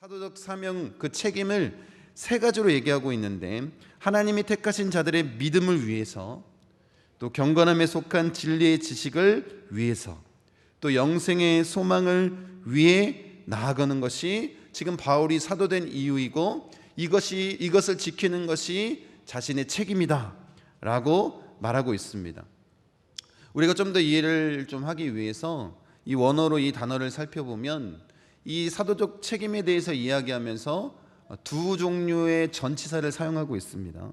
사도적 사명 그 책임을 세 가지로 얘기하고 있는데, 하나님이 택하신 자들의 믿음을 위해서, 또 경건함에 속한 진리의 지식을 위해서, 또 영생의 소망을 위해 나아가는 것이 지금 바울이 사도된 이유이고, 이것을 지키는 것이 자신의 책임이다 라고 말하고 있습니다. 우리가 좀 더 이해를 좀 하기 위해서 이 원어로 이 단어를 살펴보면, 이 사도적 책임에 대해서 이야기하면서 두 종류의 전치사를 사용하고 있습니다.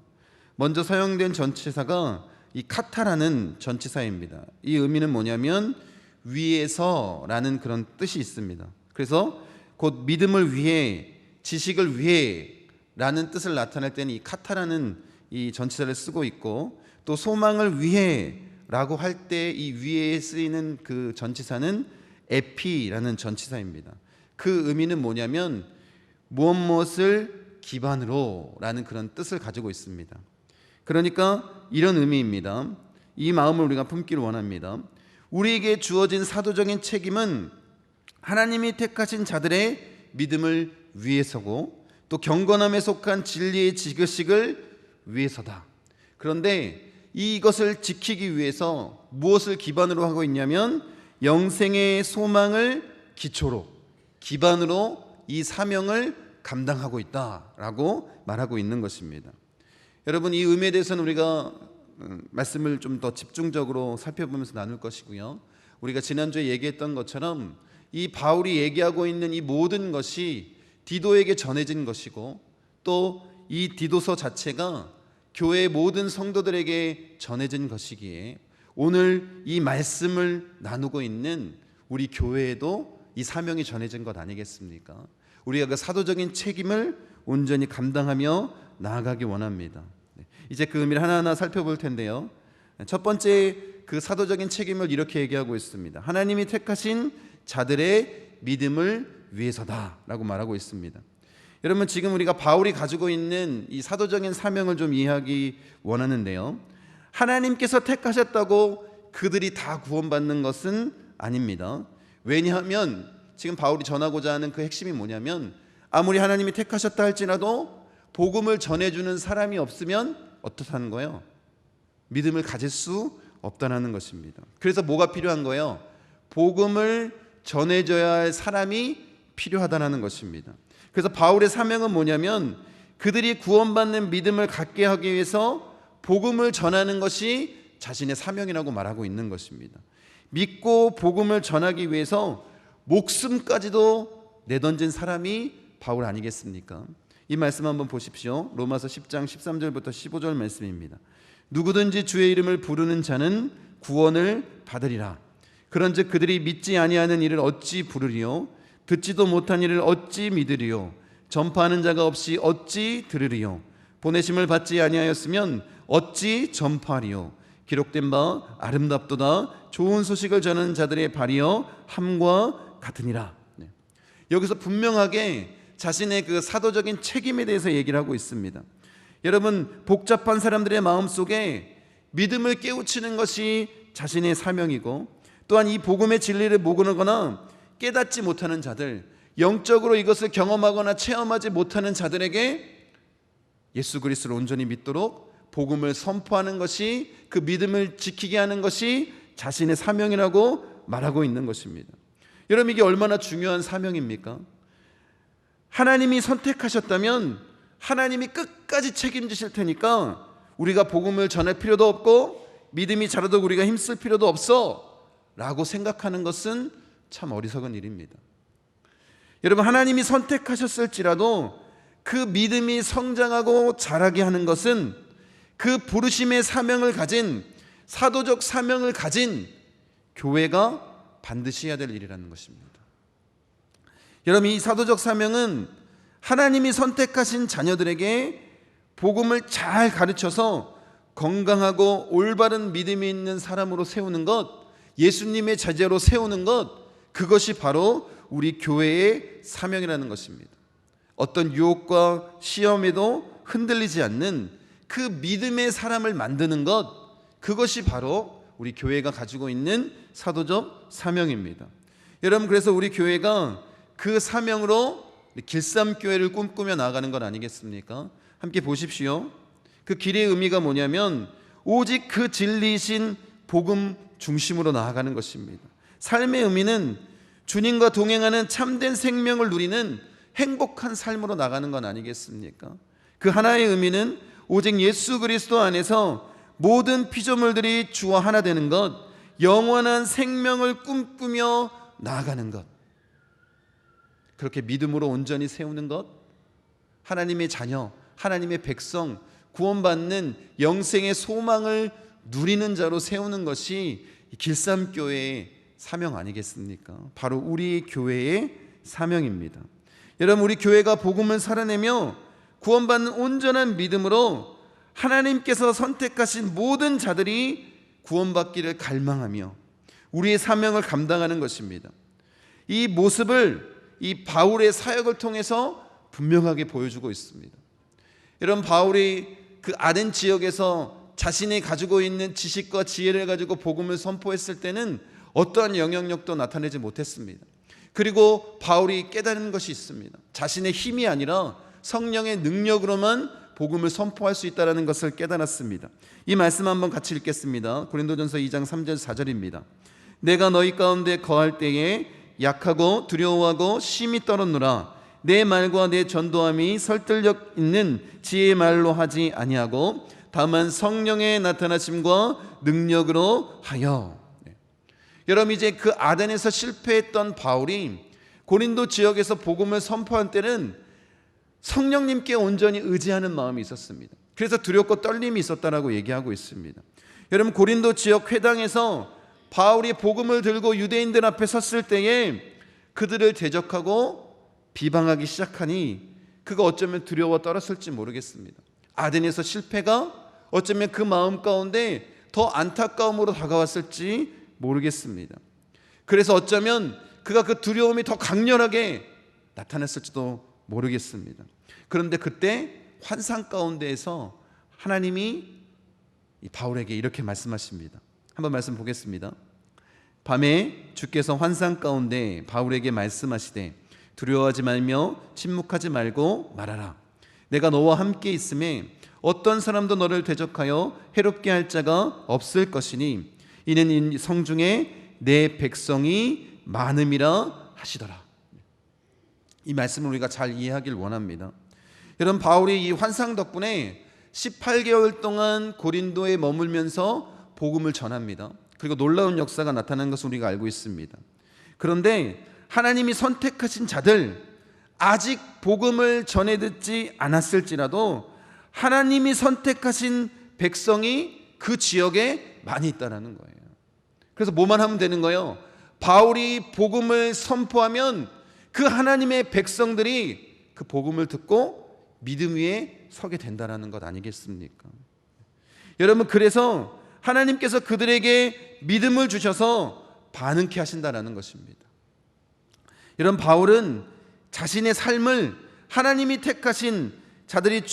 먼저 사용된 전치사가 이 카타라는 전치사입니다. 이 의미는 뭐냐면 위에서라는 그런 뜻이 있습니다. 그래서 곧 믿음을 위해, 지식을 위해 라는 뜻을 나타낼 때는 이 카타라는 이 전치사를 쓰고 있고, 또 소망을 위해 라고 할 때 이 위에 쓰이는 그 전치사는 에피라는 전치사입니다. 그 의미는 뭐냐면 무엇을 기반으로 라는 그런 뜻을 가지고 있습니다. 그러니까 이런 의미입니다. 이 마음을 우리가 품기를 원합니다. 우리에게 주어진 사도적인 책임은 하나님이 택하신 자들의 믿음을 위해서고, 또 경건함에 속한 진리의 지식을 위해서다. 그런데 이것을 지키기 위해서 무엇을 기반으로 하고 있냐면 영생의 소망을 기반으로 이 사명을 감당하고 있다라고 말하고 있는 것입니다. 여러분, 이 의미에 대해서는 우리가 말씀을 좀 더 집중적으로 살펴보면서 나눌 것이고요. 우리가 지난주에 얘기했던 것처럼 이 바울이 얘기하고 있는 이 모든 것이 디도에게 전해진 것이고, 또 이 디도서 자체가 교회의 모든 성도들에게 전해진 것이기에 오늘 이 말씀을 나누고 있는 우리 교회에도 이 사명이 전해진 것 아니겠습니까? 우리가 그 사도적인 책임을 온전히 감당하며 나아가기 원합니다. 이제 그 의미를 하나하나 살펴볼 텐데요. 첫 번째, 그 사도적인 책임을 이렇게 얘기하고 있습니다. 하나님이 택하신 자들의 믿음을 위해서다 라고 말하고 있습니다. 여러분, 지금 우리가 바울이 가지고 있는 이 사도적인 사명을 좀 이해하기 원하는데요, 하나님께서 택하셨다고 그들이 다 구원받는 것은 아닙니다. 왜냐하면 지금 바울이 전하고자 하는 그 핵심이 뭐냐면, 아무리 하나님이 택하셨다 할지라도 복음을 전해주는 사람이 없으면 어떻다는 거예요? 믿음을 가질 수 없다는 것입니다. 그래서 뭐가 필요한 거예요? 복음을 전해줘야 할 사람이 필요하다는 것입니다. 그래서 바울의 사명은 뭐냐면 그들이 구원받는 믿음을 갖게 하기 위해서 복음을 전하는 것이 자신의 사명이라고 말하고 있는 것입니다. 믿고 복음을 전하기 위해서 목숨까지도 내던진 사람이 바울 아니겠습니까? 이 말씀 한번 보십시오. 로마서 10장 13절부터 15절 말씀입니다. 누구든지 주의 이름을 부르는 자는 구원을 받으리라. 그런즉 그들이 믿지 아니하는 일을 어찌 부르리요? 듣지도 못한 일을 어찌 믿으리요? 전파하는 자가 없이 어찌 들으리요? 보내심을 받지 아니하였으면 어찌 전파하리요? 기록된 바 아름답도다 좋은 소식을 전하는 자들의 발이여 함과 같으니라. 여기서 분명하게 자신의 그 사도적인 책임에 대해서 얘기를 하고 있습니다. 여러분, 복잡한 사람들의 마음속에 믿음을 깨우치는 것이 자신의 사명이고, 또한 이 복음의 진리를 모르거나 깨닫지 못하는 자들, 영적으로 이것을 경험하거나 체험하지 못하는 자들에게 예수 그리스도를 온전히 믿도록 복음을 선포하는 것이, 그 믿음을 지키게 하는 것이 자신의 사명이라고 말하고 있는 것입니다. 여러분, 이게 얼마나 중요한 사명입니까? 하나님이 선택하셨다면 하나님이 끝까지 책임지실 테니까 우리가 복음을 전할 필요도 없고 믿음이 자라도록 우리가 힘쓸 필요도 없어 라고 생각하는 것은 참 어리석은 일입니다. 여러분, 하나님이 선택하셨을지라도 그 믿음이 성장하고 자라게 하는 것은 그 부르심의 사명을 가진, 사도적 사명을 가진 교회가 반드시 해야 될 일이라는 것입니다. 여러분, 이 사도적 사명은 하나님이 선택하신 자녀들에게 복음을 잘 가르쳐서 건강하고 올바른 믿음이 있는 사람으로 세우는 것, 예수님의 제자로 세우는 것, 그것이 바로 우리 교회의 사명이라는 것입니다. 어떤 유혹과 시험에도 흔들리지 않는 그 믿음의 사람을 만드는 것, 그것이 바로 우리 교회가 가지고 있는 사도적 사명입니다. 여러분, 그래서 우리 교회가 그 사명으로 길쌈교회를 꿈꾸며 나아가는 것 아니겠습니까? 함께 보십시오. 그 길의 의미가 뭐냐면 오직 그 진리이신 복음 중심으로 나아가는 것입니다. 삶의 의미는 주님과 동행하는 참된 생명을 누리는 행복한 삶으로 나가는 건 아니겠습니까? 그 하나의 의미는 오직 예수 그리스도 안에서 모든 피조물들이 주와 하나 되는 것, 영원한 생명을 꿈꾸며 나아가는 것, 그렇게 믿음으로 온전히 세우는 것, 하나님의 자녀, 하나님의 백성, 구원받는 영생의 소망을 누리는 자로 세우는 것이 길쌈교회의 사명 아니겠습니까? 바로 우리 교회의 사명입니다. 여러분, 우리 교회가 복음을 살아내며 구원받는 온전한 믿음으로 하나님께서 선택하신 모든 자들이 구원받기를 갈망하며 우리의 사명을 감당하는 것입니다. 이 모습을 이 바울의 사역을 통해서 분명하게 보여주고 있습니다. 여러분, 바울이 그 아덴 지역에서 자신이 가지고 있는 지식과 지혜를 가지고 복음을 선포했을 때는 어떠한 영향력도 나타내지 못했습니다. 그리고 바울이 깨달은 것이 있습니다. 자신의 힘이 아니라 성령의 능력으로만 복음을 선포할 수 있다는 것을 깨달았습니다. 이 말씀 한번 같이 읽겠습니다. 고린도전서 2장 3절 4절입니다. 내가 너희 가운데 거할 때에 약하고 두려워하고 심히 떨었노라. 내 말과 내 전도함이 설득력 있는 지혜의 말로 하지 아니하고 다만 성령의 나타나심과 능력으로 하여. 여러분, 이제 그 아덴에서 실패했던 바울이 고린도 지역에서 복음을 선포한 때는 성령님께 온전히 의지하는 마음이 있었습니다. 그래서 두렵고 떨림이 있었다라고 얘기하고 있습니다. 여러분, 고린도 지역 회당에서 바울이 복음을 들고 유대인들 앞에 섰을 때에 그들을 대적하고 비방하기 시작하니 그가 어쩌면 두려워 떨었을지 모르겠습니다. 아덴에서 실패가 어쩌면 그 마음 가운데 더 안타까움으로 다가왔을지 모르겠습니다. 그래서 어쩌면 그가 그 두려움이 더 강렬하게 나타났을지도 모르겠습니다. 그런데 그때 환상 가운데에서 하나님이 바울에게 이렇게 말씀하십니다. 한번 말씀 보겠습니다. 밤에 주께서 환상 가운데 바울에게 말씀하시되 두려워하지 말며 침묵하지 말고 말하라. 내가 너와 함께 있음에 어떤 사람도 너를 대적하여 해롭게 할 자가 없을 것이니 이는 성중에 내 백성이 많음이라 하시더라. 이 말씀을 우리가 잘 이해하길 원합니다. 여러분, 바울이 이 환상 덕분에 18개월 동안 고린도에 머물면서 복음을 전합니다. 그리고 놀라운 역사가 나타나는 것을 우리가 알고 있습니다. 그런데 하나님이 선택하신 자들, 아직 복음을 전해 듣지 않았을지라도 하나님이 선택하신 백성이 그 지역에 많이 있다는 거예요. 그래서 뭐만 하면 되는 거예요? 바울이 복음을 선포하면 그 하나님의 백성들이 그 복음을 듣고 믿음 위에 서게 된다는 것 아니겠습니까? 여러분, 그래서 하나님께서 그들에게 믿음을 주셔서 반응케 하신다는 것입니다. 여러분, 바울은 자신의 삶을 하나님이 택하신 자들이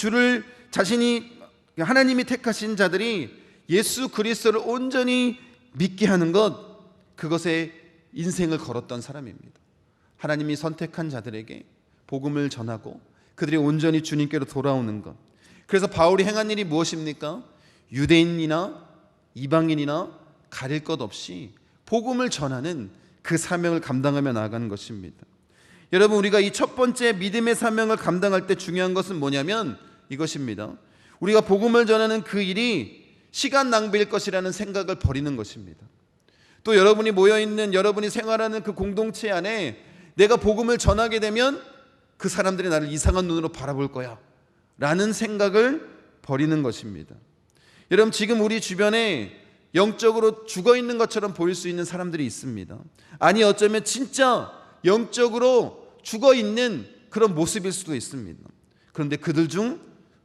하나님이 택하신 자들이 예수 그리스도를 온전히 믿게 하는 것, 그것에 인생을 걸었던 사람입니다. 하나님이 선택한 자들에게 복음을 전하고 그들이 온전히 주님께로 돌아오는 것. 그래서 바울이 행한 일이 무엇입니까? 유대인이나 이방인이나 가릴 것 없이 복음을 전하는 그 사명을 감당하며 나아가는 것입니다. 여러분, 우리가 이 첫 번째 믿음의 사명을 감당할 때 중요한 것은 뭐냐면 이것입니다. 우리가 복음을 전하는 그 일이 시간 낭비일 것이라는 생각을 버리는 것입니다. 또 여러분이 모여있는, 여러분이 생활하는 그 공동체 안에 내가 복음을 전하게 되면 그 사람들이 나를 이상한 눈으로 바라볼 거야 라는 생각을 버리는 것입니다. 여러분, 지금 우리 주변에 영적으로 죽어있는 것처럼 보일 수 있는 사람들이 있습니다. 아니, 어쩌면 진짜 영적으로 죽어있는 그런 모습일 수도 있습니다. 그런데 그들 중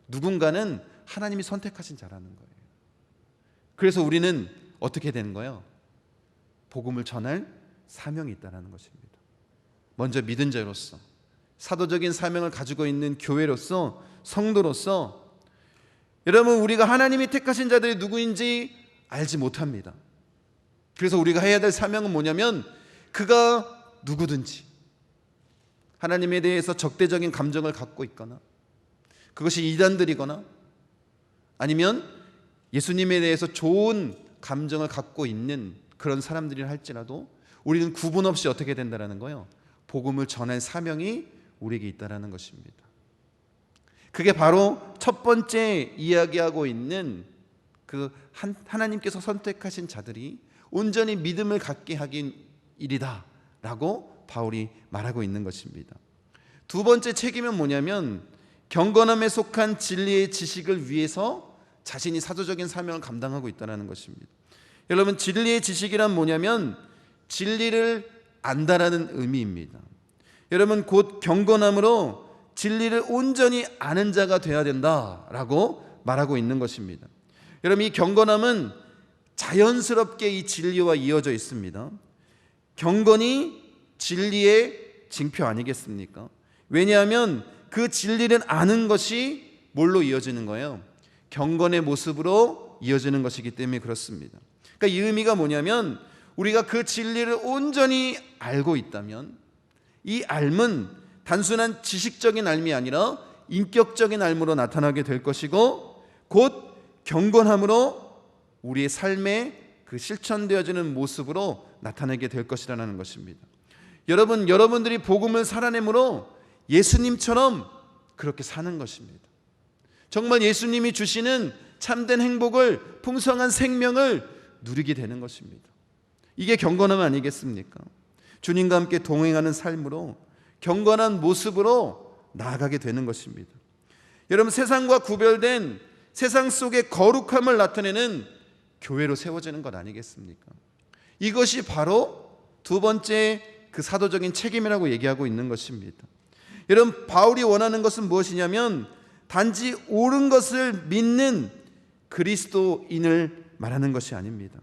누군가는 하나님이 선택하신 자라는 거예요. 그래서 우리는 어떻게 되는 거예요? 복음을 전할 사명이 있다는 것입니다. 먼저 믿은 자로서, 사도적인 사명을 가지고 있는 교회로서, 성도로서, 여러분, 우리가 하나님이 택하신 자들이 누구인지 알지 못합니다. 그래서 우리가 해야 될 사명은 뭐냐면 그가 누구든지 하나님에 대해서 적대적인 감정을 갖고 있거나 그것이 이단들이거나 아니면 예수님에 대해서 좋은 감정을 갖고 있는 그런 사람들이라 할지라도 우리는 구분 없이 어떻게 된다라는 거예요? 복음을 전할 사명이 우리에게 있다라는 것입니다. 그게 바로 첫 번째 이야기하고 있는 그 하나님께서 선택하신 자들이 온전히 믿음을 갖게 하긴 일이다 라고 바울이 말하고 있는 것입니다. 두 번째 책임은 뭐냐면 경건함에 속한 진리의 지식을 위해서 자신이 사도적인 사명을 감당하고 있다는 것입니다. 여러분, 진리의 지식이란 뭐냐면 진리를 안다라는 의미입니다. 여러분, 곧 경건함으로 진리를 온전히 아는 자가 되어야 된다라고 말하고 있는 것입니다. 여러분, 이 경건함은 자연스럽게 이 진리와 이어져 있습니다. 경건이 진리의 징표 아니겠습니까? 왜냐하면 그 진리를 아는 것이 뭘로 이어지는 거예요? 경건의 모습으로 이어지는 것이기 때문에 그렇습니다. 그러니까 이 의미가 뭐냐면 우리가 그 진리를 온전히 알고 있다면 이 알은 단순한 지식적인 알미 아니라 인격적인 알므로 나타나게 될 것이고 곧 경건함으로 우리의 삶에 그 실천되어지는 모습으로 나타나게 될 것이라는 것입니다. 여러분들이 복음을 살아내므로 예수님처럼 그렇게 사는 것입니다. 정말 예수님이 주시는 참된 행복을, 풍성한 생명을 누리게 되는 것입니다. 이게 경건함 아니겠습니까? 주님과 함께 동행하는 삶으로 경건한 모습으로 나아가게 되는 것입니다. 여러분, 세상과 구별된 세상 속의 거룩함을 나타내는 교회로 세워지는 것 아니겠습니까? 이것이 바로 두 번째 그 사도적인 책임이라고 얘기하고 있는 것입니다. 여러분, 바울이 원하는 것은 무엇이냐면 단지 옳은 것을 믿는 그리스도인을 말하는 것이 아닙니다.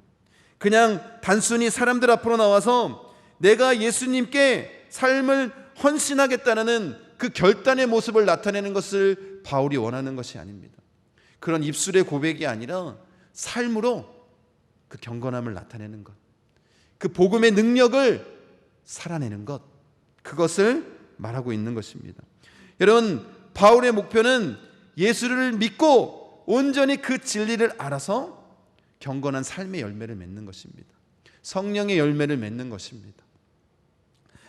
그냥 단순히 사람들 앞으로 나와서 내가 예수님께 삶을 헌신하겠다는 그 결단의 모습을 나타내는 것을 바울이 원하는 것이 아닙니다. 그런 입술의 고백이 아니라 삶으로 그 경건함을 나타내는 것, 그 복음의 능력을 살아내는 것, 그것을 말하고 있는 것입니다. 여러분, 바울의 목표는 예수를 믿고 온전히 그 진리를 알아서 경건한 삶의 열매를 맺는 것입니다. 성령의 열매를 맺는 것입니다.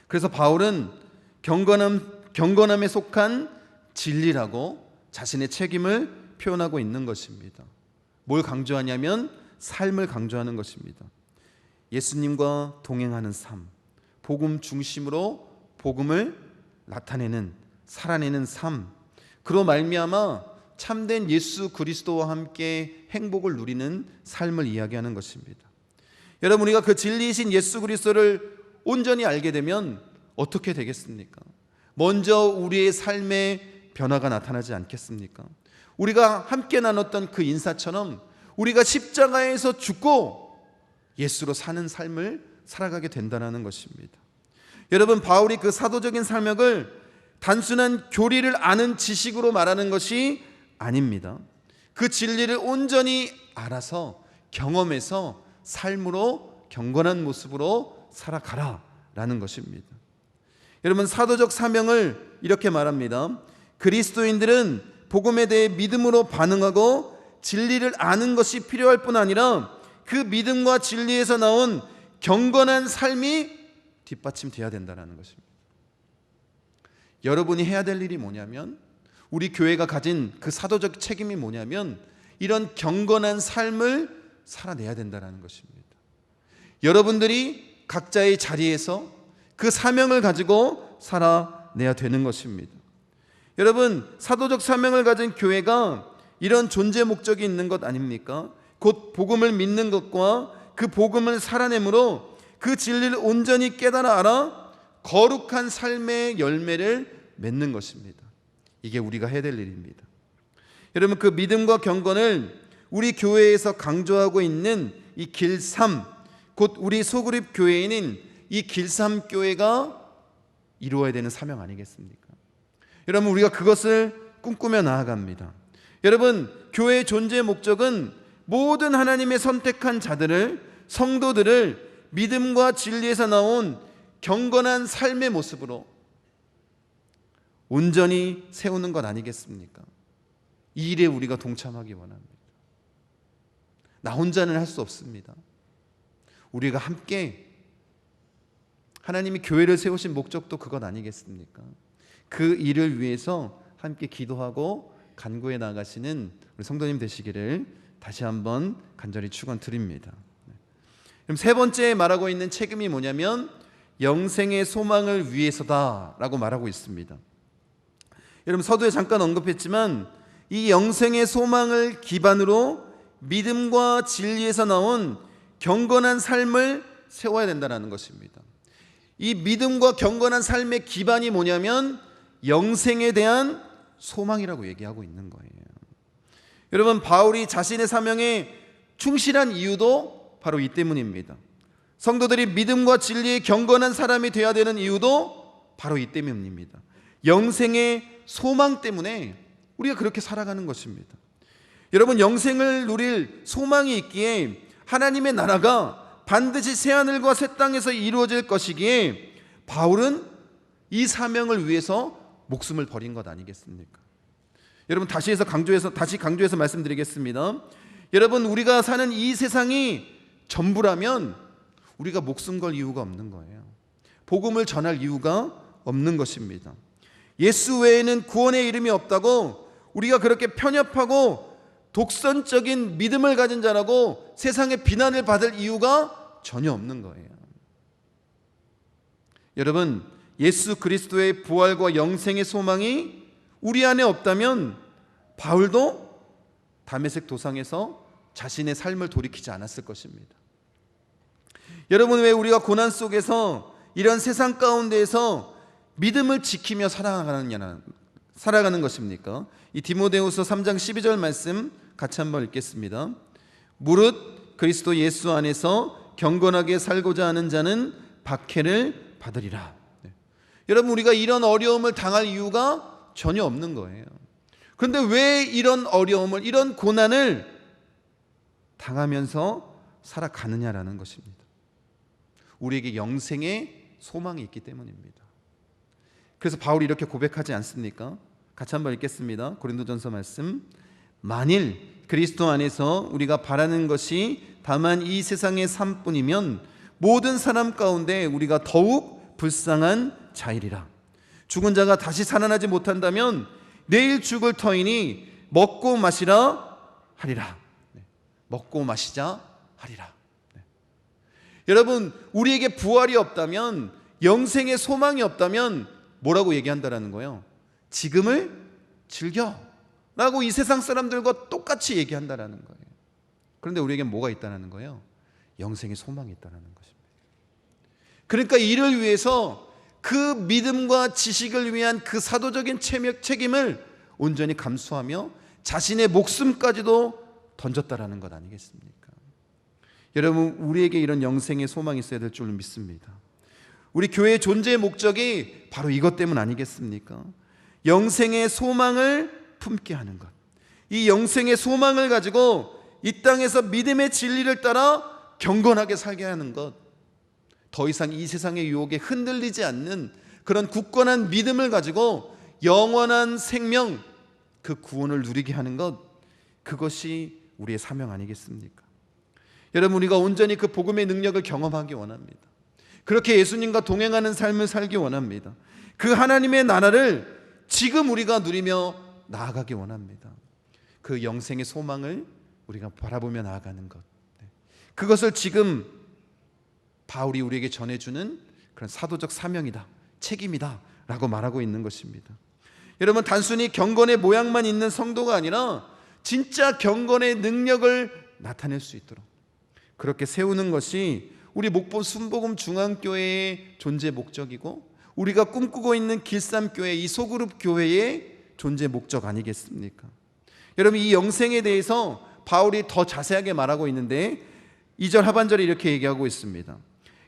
그래서 바울은 경건함에 속한 진리라고 자신의 책임을 표현하고 있는 것입니다. 뭘 강조하냐면 삶을 강조하는 것입니다. 예수님과 동행하는 삶, 복음 중심으로 복음을 나타내는, 살아내는 삶, 그로 말미암아 참된 예수 그리스도와 함께 행복을 누리는 삶을 이야기하는 것입니다. 여러분, 우리가 그 진리이신 예수 그리스도를 온전히 알게 되면 어떻게 되겠습니까? 먼저 우리의 삶에 변화가 나타나지 않겠습니까? 우리가 함께 나눴던 그 인사처럼 우리가 십자가에서 죽고 예수로 사는 삶을 살아가게 된다는 것입니다. 여러분, 바울이 그 사도적인 사명을 단순한 교리를 아는 지식으로 말하는 것이 아닙니다. 그 진리를 온전히 알아서 경험해서 삶으로 경건한 모습으로 살아가라라는 것입니다. 여러분, 사도적 사명을 이렇게 말합니다. 그리스도인들은 복음에 대해 믿음으로 반응하고 진리를 아는 것이 필요할 뿐 아니라 그 믿음과 진리에서 나온 경건한 삶이 뒷받침돼야 된다는 것입니다. 여러분이 해야 될 일이 뭐냐면, 우리 교회가 가진 그 사도적 책임이 뭐냐면 이런 경건한 삶을 살아내야 된다는 것입니다. 여러분들이 각자의 자리에서 그 사명을 가지고 살아내야 되는 것입니다. 여러분, 사도적 사명을 가진 교회가 이런 존재 목적이 있는 것 아닙니까? 곧 복음을 믿는 것과 그 복음을 살아내므로 그 진리를 온전히 깨달아 알아 거룩한 삶의 열매를 맺는 것입니다. 이게 우리가 해야 될 일입니다. 여러분, 그 믿음과 경건을 우리 교회에서 강조하고 있는 이 길삼, 곧 우리 소그룹 교회인인 이 길삼 교회가 이루어야 되는 사명 아니겠습니까? 여러분, 우리가 그것을 꿈꾸며 나아갑니다. 여러분, 교회의 존재의 목적은 모든 하나님의 선택한 자들을, 성도들을 믿음과 진리에서 나온 경건한 삶의 모습으로 온전히 세우는 것 아니겠습니까? 이 일에 우리가 동참하기 원합니다. 나 혼자는 할 수 없습니다. 우리가 함께, 하나님이 교회를 세우신 목적도 그것 아니겠습니까? 그 일을 위해서 함께 기도하고 간구해 나가시는 우리 성도님 되시기를 다시 한번 간절히 축원드립니다. 그럼 세 번째 말하고 있는 책임이 뭐냐면 영생의 소망을 위해서다라고 말하고 있습니다. 여러분, 서두에 잠깐 언급했지만 이 영생의 소망을 기반으로 믿음과 진리에서 나온 경건한 삶을 세워야 된다는 것입니다. 이 믿음과 경건한 삶의 기반이 뭐냐면 영생에 대한 소망이라고 얘기하고 있는 거예요. 여러분, 바울이 자신의 사명에 충실한 이유도 바로 이 때문입니다. 성도들이 믿음과 진리의 경건한 사람이 되어야 되는 이유도 바로 이 때문입니다. 영생의 소망 때문에 우리가 그렇게 살아가는 것입니다. 여러분, 영생을 누릴 소망이 있기에 하나님의 나라가 반드시 새하늘과 새 땅에서 이루어질 것이기에 바울은 이 사명을 위해서 목숨을 버린 것 아니겠습니까? 여러분, 다시 강조해서 말씀드리겠습니다. 여러분, 우리가 사는 이 세상이 전부라면 우리가 목숨 걸 이유가 없는 거예요. 복음을 전할 이유가 없는 것입니다. 예수 외에는 구원의 이름이 없다고 우리가 그렇게 편협하고 독선적인 믿음을 가진 자라고 세상의 비난을 받을 이유가 전혀 없는 거예요. 여러분, 예수 그리스도의 부활과 영생의 소망이 우리 안에 없다면 바울도 다메섹 도상에서 자신의 삶을 돌이키지 않았을 것입니다. 여러분, 왜 우리가 고난 속에서 이런 세상 가운데에서 믿음을 지키며 살아가는 것입니까? 이 디모데후서 3장 12절 말씀 같이 한번 읽겠습니다. 무릇 그리스도 예수 안에서 경건하게 살고자 하는 자는 박해를 받으리라. 여러분, 우리가 이런 어려움을 당할 이유가 전혀 없는 거예요. 그런데 왜 이런 어려움을, 이런 고난을 당하면서 살아가느냐라는 것입니다. 우리에게 영생의 소망이 있기 때문입니다. 그래서 바울이 이렇게 고백하지 않습니까? 같이 한번 읽겠습니다. 고린도전서 말씀. 만일 그리스도 안에서 우리가 바라는 것이 다만 이 세상의 삶뿐이면 모든 사람 가운데 우리가 더욱 불쌍한 자이리라. 죽은 자가 다시 살아나지 못한다면 내일 죽을 터이니 먹고 마시라 하리라. 먹고 마시자 하리라. 여러분, 우리에게 부활이 없다면, 영생의 소망이 없다면 뭐라고 얘기한다라는 거예요? 지금을 즐겨 라고 이 세상 사람들과 똑같이 얘기한다라는 거예요. 그런데 우리에게 뭐가 있다는 거예요? 영생의 소망이 있다는 것입니다. 그러니까 이를 위해서 그 믿음과 지식을 위한 그 사도적인 책임을 온전히 감수하며 자신의 목숨까지도 던졌다라는 것 아니겠습니까? 여러분, 우리에게 이런 영생의 소망이 있어야 될 줄 믿습니다. 우리 교회의 존재의 목적이 바로 이것 때문 아니겠습니까? 영생의 소망을 품게 하는 것. 이 영생의 소망을 가지고 이 땅에서 믿음의 진리를 따라 경건하게 살게 하는 것. 더 이상 이 세상의 유혹에 흔들리지 않는 그런 굳건한 믿음을 가지고 영원한 생명, 그 구원을 누리게 하는 것, 그것이 우리의 사명 아니겠습니까? 여러분, 우리가 온전히 그 복음의 능력을 경험하기 원합니다. 그렇게 예수님과 동행하는 삶을 살기 원합니다. 그 하나님의 나라를 지금 우리가 누리며 나아가기 원합니다. 그 영생의 소망을 우리가 바라보며 나아가는 것, 그것을 지금 바울이 우리에게 전해주는 그런 사도적 사명이다, 책임이다 라고 말하고 있는 것입니다. 여러분, 단순히 경건의 모양만 있는 성도가 아니라 진짜 경건의 능력을 나타낼 수 있도록 그렇게 세우는 것이 우리 목포 순복음 중앙교회의 존재 목적이고 우리가 꿈꾸고 있는 길쌈교회, 이 소그룹 교회의 존재 목적 아니겠습니까? 여러분, 이 영생에 대해서 바울이 더 자세하게 말하고 있는데 2절 하반절에 이렇게 얘기하고 있습니다.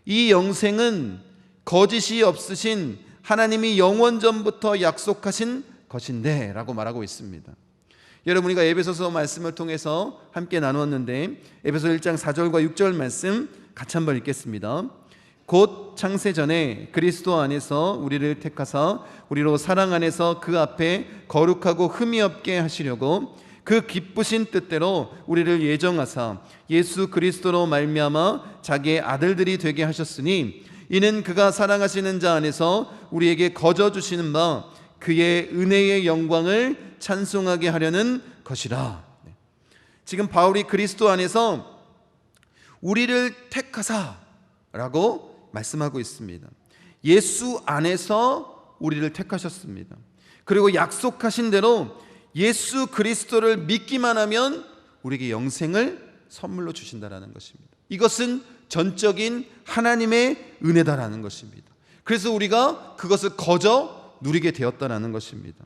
이 영생은 거짓이 없으신 하나님이 영원전부터 약속하신 것인데 라고 말하고 있습니다. 여러분, 우리가 에베소서 말씀을 통해서 함께 나누었는데 에베소 1장 4절과 6절 말씀 같이 한번 읽겠습니다. 곧 창세전에 그리스도 안에서 우리를 택하사 우리로 사랑 안에서 그 앞에 거룩하고 흠이 없게 하시려고 그 기쁘신 뜻대로 우리를 예정하사 예수 그리스도로 말미암아 자기의 아들들이 되게 하셨으니 이는 그가 사랑하시는 자 안에서 우리에게 거저 주시는 바 그의 은혜의 영광을 찬송하게 하려는 것이라. 지금 바울이 그리스도 안에서 우리를 택하사라고 말씀하고 있습니다. 예수 안에서 우리를 택하셨습니다. 그리고 약속하신 대로 예수 그리스도를 믿기만 하면 우리에게 영생을 선물로 주신다라는 것입니다. 이것은 전적인 하나님의 은혜다라는 것입니다. 그래서 우리가 그것을 거저 누리게 되었다라는 것입니다.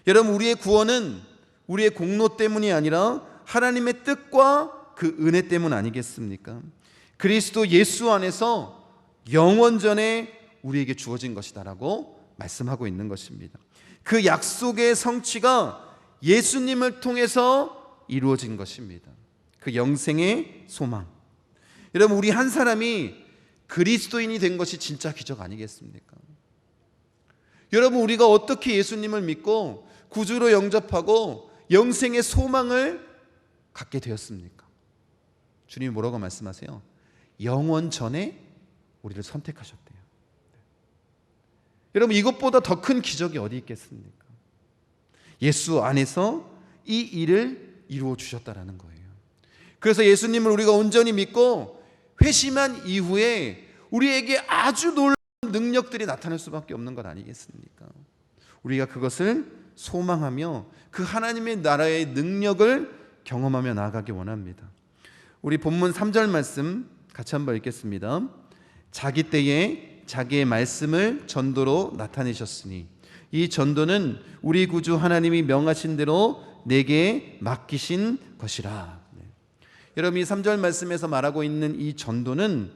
여러분, 우리의 구원은 우리의 공로 때문이 아니라 하나님의 뜻과 그 은혜 때문 아니겠습니까? 그리스도 예수 안에서 영원전에 우리에게 주어진 것이다라고 말씀하고 있는 것입니다. 그 약속의 성취가 예수님을 통해서 이루어진 것입니다. 그 영생의 소망. 여러분, 우리 한 사람이 그리스도인이 된 것이 진짜 기적 아니겠습니까? 여러분, 우리가 어떻게 예수님을 믿고 구주로 영접하고 영생의 소망을 갖게 되었습니까? 주님이 뭐라고 말씀하세요? 영원 전에 우리를 선택하셨대요. 여러분, 이것보다 더 큰 기적이 어디 있겠습니까? 예수 안에서 이 일을 이루어 주셨다라는 거예요. 그래서 예수님을 우리가 온전히 믿고 회심한 이후에 우리에게 아주 놀라운 능력들이 나타날 수밖에 없는 것 아니겠습니까? 우리가 그것을 소망하며 그 하나님의 나라의 능력을 경험하며 나아가기 원합니다. 우리 본문 3절 말씀 같이 한번 읽겠습니다. 자기 때에 자기의 말씀을 전도로 나타내셨으니 이 전도는 우리 구주 하나님이 명하신 대로 내게 맡기신 것이라. 여러분, 이 3절 말씀에서 말하고 있는 이 전도는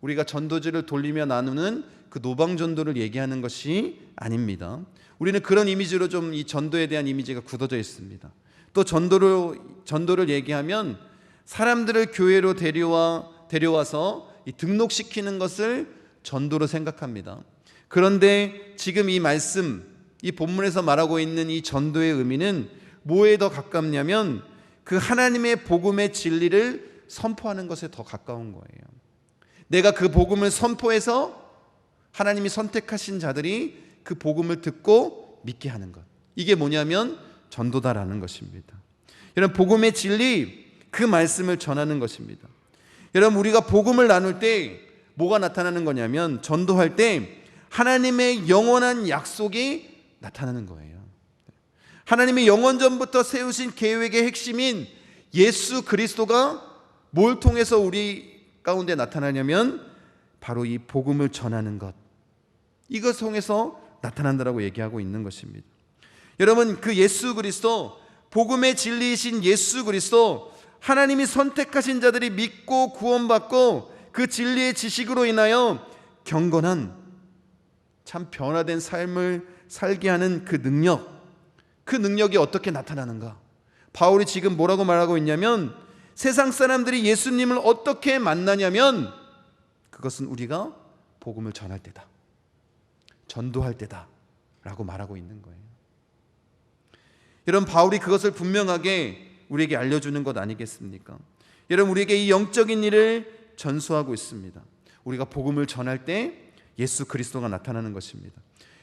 우리가 전도지를 돌리며 나누는 그 노방 전도를 얘기하는 것이 아닙니다. 우리는 그런 이미지로 좀 이 전도에 대한 이미지가 굳어져 있습니다. 또 전도를 얘기하면 사람들을 교회로 데려와서 등록시키는 것을 전도로 생각합니다. 그런데 지금 이 말씀, 이 본문에서 말하고 있는 이 전도의 의미는 뭐에 더 가깝냐면 그 하나님의 복음의 진리를 선포하는 것에 더 가까운 거예요. 내가 그 복음을 선포해서 하나님이 선택하신 자들이 그 복음을 듣고 믿게 하는 것, 이게 뭐냐면 전도다라는 것입니다. 여러분, 복음의 진리, 그 말씀을 전하는 것입니다. 여러분, 우리가 복음을 나눌 때 뭐가 나타나는 거냐면 전도할 때 하나님의 영원한 약속이 나타나는 거예요. 하나님이 영원전부터 세우신 계획의 핵심인 예수 그리스도가 뭘 통해서 우리 가운데 나타나냐면 바로 이 복음을 전하는 것, 이것 통해서 나타난다라고 얘기하고 있는 것입니다. 여러분, 그 예수 그리스도, 복음의 진리이신 예수 그리스도, 하나님이 선택하신 자들이 믿고 구원받고 그 진리의 지식으로 인하여 경건한 참 변화된 삶을 살게 하는 그 능력이 어떻게 나타나는가? 바울이 지금 뭐라고 말하고 있냐면 세상 사람들이 예수님을 어떻게 만나냐면 그것은 우리가 복음을 전할 때다, 전도할 때다 라고 말하고 있는 거예요. 여러분, 바울이 그것을 분명하게 우리에게 알려주는 것 아니겠습니까? 여러분, 우리에게 이 영적인 일을 전수하고 있습니다. 우리가 복음을 전할 때 예수 그리스도가 나타나는 것입니다.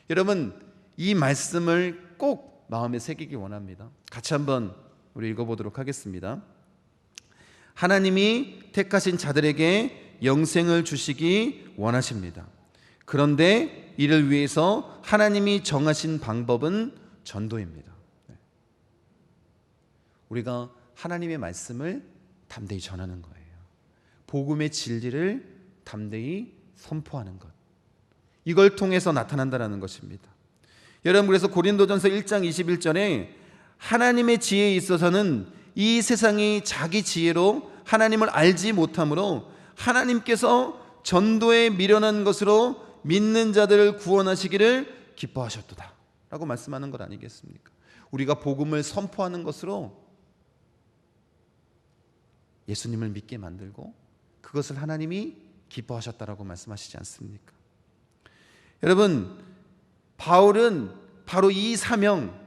여러분, 이 말씀을 꼭 마음에 새기기 원합니다. 같이 한번 우리 읽어보도록 하겠습니다. 하나님이 택하신 자들에게 영생을 주시기 원하십니다. 그런데 이를 위해서 하나님이 정하신 방법은 전도입니다. 우리가 하나님의 말씀을 담대히 전하는 거예요. 복음의 진리를 담대히 선포하는 것, 이걸 통해서 나타난다는 것입니다. 여러분, 그래서 고린도전서 1장 21절에 하나님의 지혜에 있어서는 이 세상이 자기 지혜로 하나님을 알지 못하므로 하나님께서 전도에 미련한 것으로 믿는 자들을 구원하시기를 기뻐하셨도다 라고 말씀하는 것 아니겠습니까? 우리가 복음을 선포하는 것으로 예수님을 믿게 만들고 그것을 하나님이 기뻐하셨다라고 말씀하시지 않습니까? 여러분, 바울은 바로 이 사명,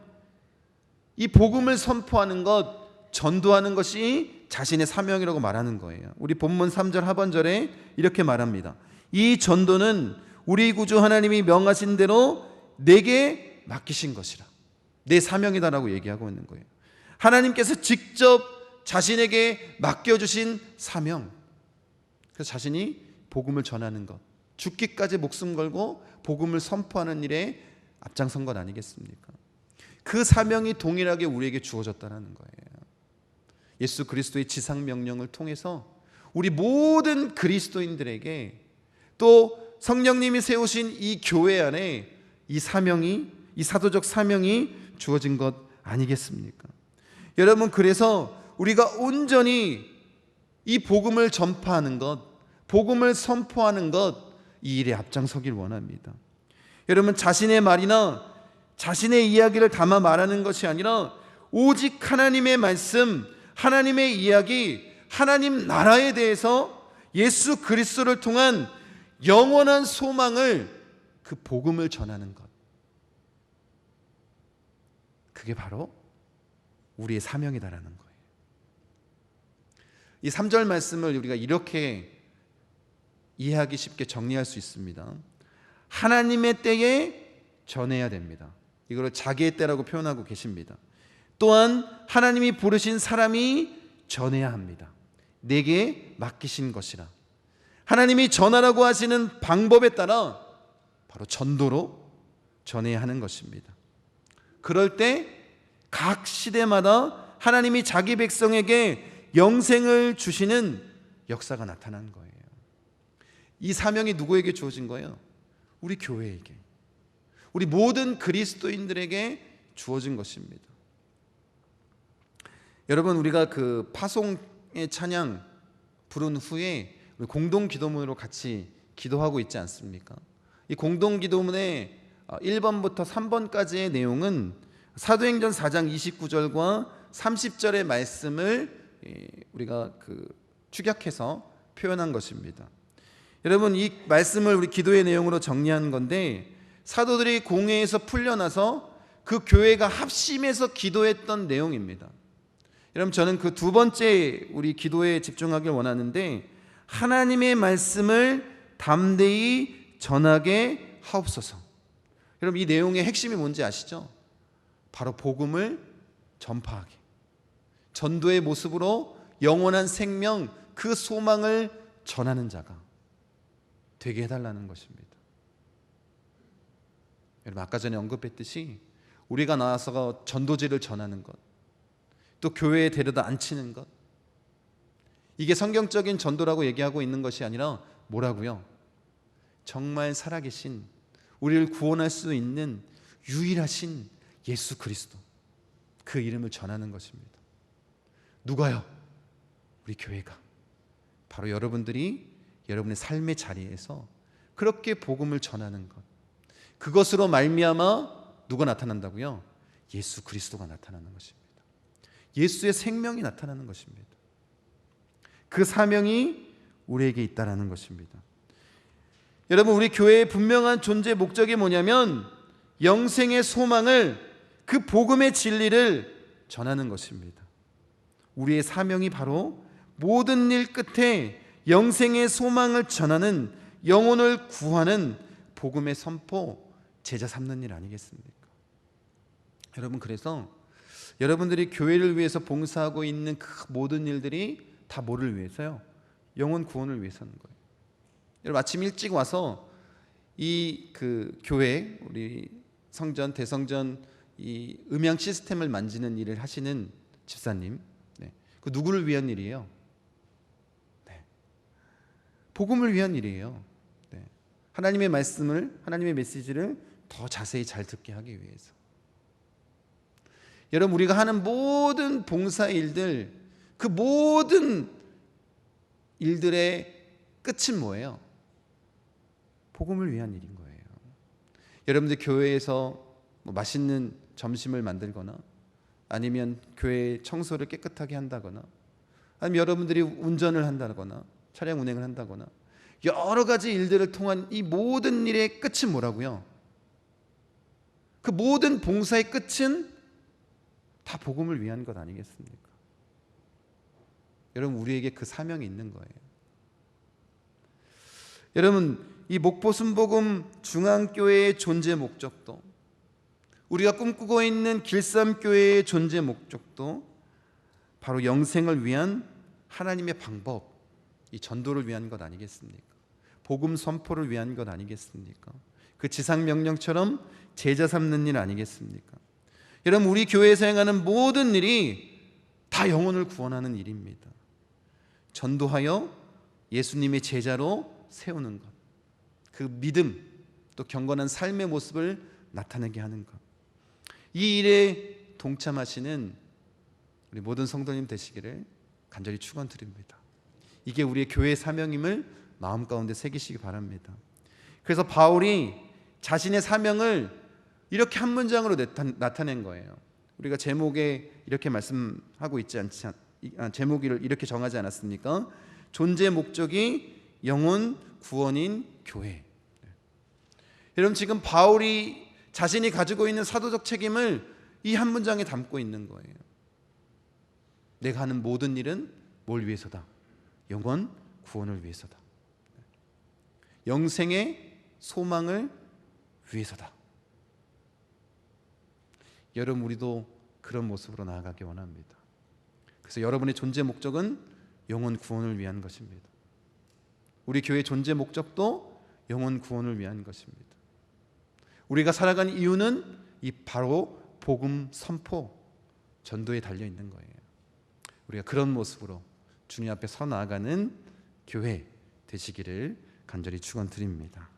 이 복음을 선포하는 것, 전도하는 것이 자신의 사명이라고 말하는 거예요. 우리 본문 3절 하반절에 이렇게 말합니다. 이 전도는 우리 구주 하나님이 명하신 대로 내게 맡기신 것이라. 내 사명이다라고 얘기하고 있는 거예요. 하나님께서 직접 자신에게 맡겨주신 사명. 그래서 자신이 복음을 전하는 것, 죽기까지 목숨 걸고 복음을 선포하는 일에 앞장선 것 아니겠습니까? 그 사명이 동일하게 우리에게 주어졌다는 거예요. 예수 그리스도의 지상 명령을 통해서 우리 모든 그리스도인들에게, 또 성령님이 세우신 이 교회 안에 이 사명이, 이 사도적 사명이 주어진 것 아니겠습니까? 여러분, 그래서 우리가 온전히 이 복음을 전파하는 것, 복음을 선포하는 것, 이 일에 앞장서길 원합니다. 여러분, 자신의 말이나 자신의 이야기를 담아 말하는 것이 아니라 오직 하나님의 말씀, 하나님의 이야기, 하나님 나라에 대해서 예수 그리스도를 통한 영원한 소망을, 그 복음을 전하는 것, 그게 바로 우리의 사명이다라는 거예요. 이 3절 말씀을 우리가 이렇게 이해하기 쉽게 정리할 수 있습니다. 하나님의 때에 전해야 됩니다. 이걸 자기의 때라고 표현하고 계십니다. 또한 하나님이 부르신 사람이 전해야 합니다. 내게 맡기신 것이라. 하나님이 전하라고 하시는 방법에 따라 바로 전도로 전해야 하는 것입니다. 그럴 때 각 시대마다 하나님이 자기 백성에게 영생을 주시는 역사가 나타난 거예요. 이 사명이 누구에게 주어진 거예요? 우리 교회에게, 우리 모든 그리스도인들에게 주어진 것입니다. 여러분, 우리가 그 파송의 찬양 부른 후에 우리 공동 기도문으로 같이 기도하고 있지 않습니까? 이 공동 기도문의 1번부터 3번까지의 내용은 사도행전 4장 29절과 30절의 말씀을 우리가 축약해서 표현한 것입니다. 여러분, 이 말씀을 우리 기도의 내용으로 정리한 건데, 사도들이 공회에서 풀려나서 그 교회가 합심해서 기도했던 내용입니다. 여러분, 저는 그 두 번째 우리 기도에 집중하길 원하는데, 하나님의 말씀을 담대히 전하게 하옵소서. 여러분, 이 내용의 핵심이 뭔지 아시죠? 바로 복음을 전파하게, 전도의 모습으로 영원한 생명, 그 소망을 전하는 자가 되게 해달라는 것입니다. 여러분, 아까 전에 언급했듯이 우리가 나와서 전도지를 전하는 것, 또 교회에 데려다 앉히는 것, 이게 성경적인 전도라고 얘기하고 있는 것이 아니라 뭐라고요? 정말 살아계신, 우리를 구원할 수 있는 유일하신 예수 그리스도, 그 이름을 전하는 것입니다. 누가요? 우리 교회가, 바로 여러분들이 여러분의 삶의 자리에서 그렇게 복음을 전하는 것, 그것으로 말미암아 누가 나타난다고요? 예수 그리스도가 나타나는 것입니다. 예수의 생명이 나타나는 것입니다. 그 사명이 우리에게 있다라는 것입니다. 여러분, 우리 교회의 분명한 존재 목적이 뭐냐면 영생의 소망을, 그 복음의 진리를 전하는 것입니다. 우리의 사명이 바로 모든 일 끝에 영생의 소망을 전하는, 영혼을 구하는 복음의 선포, 제자 삼는 일 아니겠습니까? 여러분, 그래서 여러분들이 교회를 위해서 봉사하고 있는 그 모든 일들이 다 뭐를 위해서요? 영혼 구원을 위해서는 거예요. 여러분, 아침 일찍 와서 이 교회, 우리 성전, 대성전 이 음향 시스템을 만지는 일을 하시는 집사님, 그 누구를 위한 일이에요? 복음을 위한 일이에요. 하나님의 말씀을, 하나님의 메시지를 더 자세히 잘 듣게 하기 위해서. 여러분, 우리가 하는 모든 봉사 일들, 그 모든 일들의 끝은 뭐예요? 복음을 위한 일인 거예요. 여러분들 교회에서 맛있는 점심을 만들거나, 아니면 교회 청소를 깨끗하게 한다거나, 아니면 여러분들이 운전을 한다거나 차량 운행을 한다거나, 여러 가지 일들을 통한 이 모든 일의 끝은 뭐라고요? 그 모든 봉사의 끝은 다 복음을 위한 것 아니겠습니까? 여러분, 우리에게 그 사명이 있는 거예요. 여러분, 이 목포 순복음 중앙교회의 존재 목적도, 우리가 꿈꾸고 있는 길쌈교회의 존재 목적도 바로 영생을 위한 하나님의 방법, 이 전도를 위한 것 아니겠습니까? 복음 선포를 위한 것 아니겠습니까? 그 지상 명령처럼 제자 삼는 일 아니겠습니까? 여러분, 우리 교회에서 행하는 모든 일이 다 영혼을 구원하는 일입니다. 전도하여 예수님의 제자로 세우는 것, 그 믿음, 또 경건한 삶의 모습을 나타내게 하는 것, 이 일에 동참하시는 우리 모든 성도님 되시기를 간절히 축원드립니다. 이게 우리의 교회의 사명임을 마음 가운데 새기시기 바랍니다. 그래서 바울이 자신의 사명을 이렇게 한 문장으로 나타낸 거예요. 우리가 제목에 이렇게 말씀하고 있지 않지, 제목을 이렇게 정하지 않았습니까? 존재 목적이 영혼 구원인 교회. 여러분, 지금 바울이 자신이 가지고 있는 사도적 책임을 이 한 문장에 담고 있는 거예요. 내가 하는 모든 일은 뭘 위해서다? 영혼 구원을 위해서다. 영생의 소망을 위해서다. 여러분, 우리도 그런 모습으로 나아가기 원합니다. 그래서 여러분의 존재 목적은 영혼 구원을 위한 것입니다. 우리 교회의 존재 목적도 영혼 구원을 위한 것입니다. 우리가 살아가는 이유는 이 바로 복음 선포, 전도에 달려 있는 거예요. 우리가 그런 모습으로 주님 앞에 서 나아가는 교회 되시기를 간절히 축원드립니다.